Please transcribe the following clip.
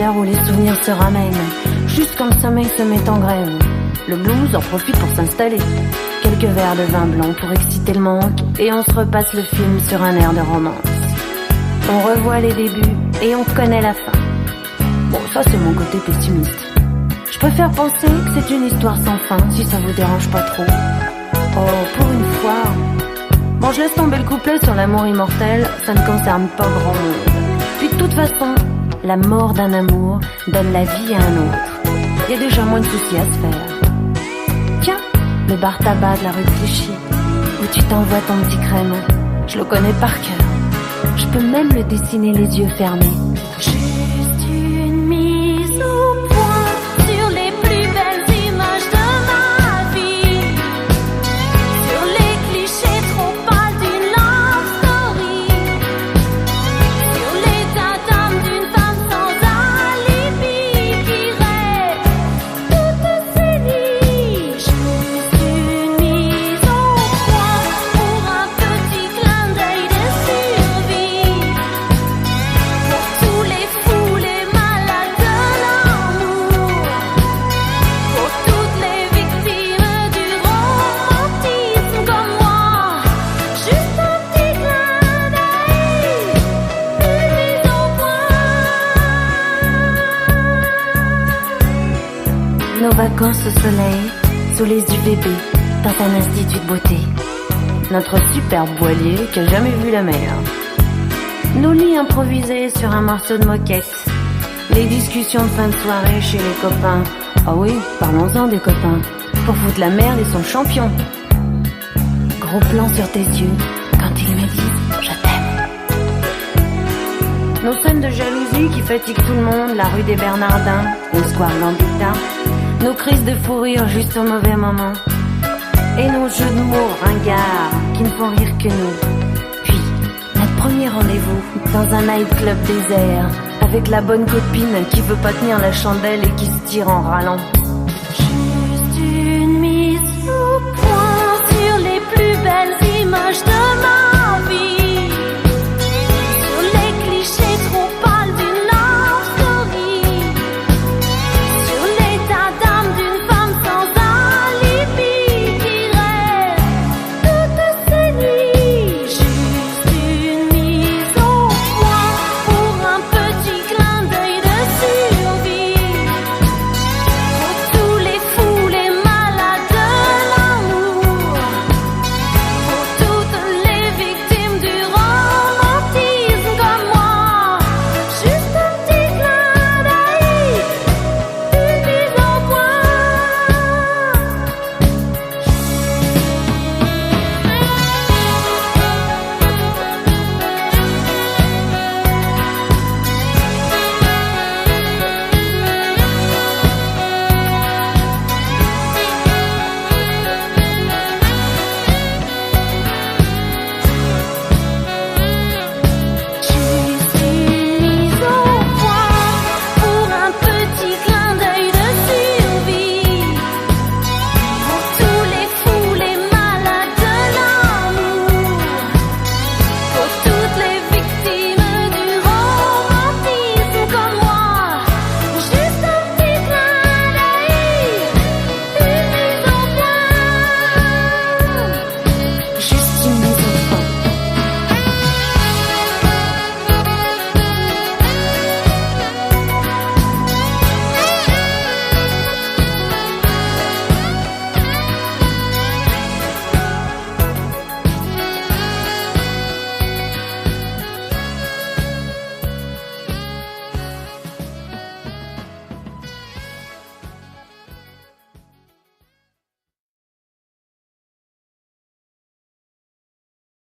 l'heure où les souvenirs se ramènent, juste quand le sommeil se met en grève. Le blues en profite pour s'installer. Quelques verres de vin blanc pour exciter le manque, et on se repasse le film sur un air de romance. On revoit les débuts et on connaît la fin. Bon, ça c'est mon côté pessimiste. Je préfère penser que c'est une histoire sans fin, si ça vous dérange pas trop. Oh, pour une fois. Bon, je laisse tomber le couplet sur l'amour immortel, ça ne concerne pas grand monde. Puis de toute façon, la mort d'un amour donne la vie à un autre. Il y a déjà moins de soucis à se faire. Tiens, le bar tabac de la rue de Clichy, où tu t'envoies ton petit crème, je le connais par cœur. Je peux même le dessiner les yeux fermés. Juste une mise au point sur les plus belles images de ma vie, sur les clichés trop pâles d'une love story, sur l'état d'âme d'une femme sans alibi qui rêve toutes ses nuits. Juste une mise au point pour un petit clin d'œil de survie, pour tous les fous, les malades de l'amour, pour toutes les victimes du romantisme comme moi. Juste un petit clin d'œil, une mise au point. Nos vacances au soleil, sous les UVB, dans un institut de beauté. Notre superbe voilier qui a jamais vu la mer. Nos lits improvisés sur un morceau de moquette. Les discussions de fin de soirée chez les copains. Ah oui, parlons-en des copains. Pour foutre la merde, ils sont champions. Gros plan sur tes yeux quand ils me disent je t'aime. Nos scènes de jalousie qui fatiguent tout le monde, la rue des Bernardins, le square Gambetta. Nos crises de fou rire juste au mauvais moment. Et nos jeux de mots ringards qui ne font rire que nous. Puis, notre premier rendez-vous dans un nightclub désert, avec la bonne copine qui veut pas tenir la chandelle et qui se tire en râlant.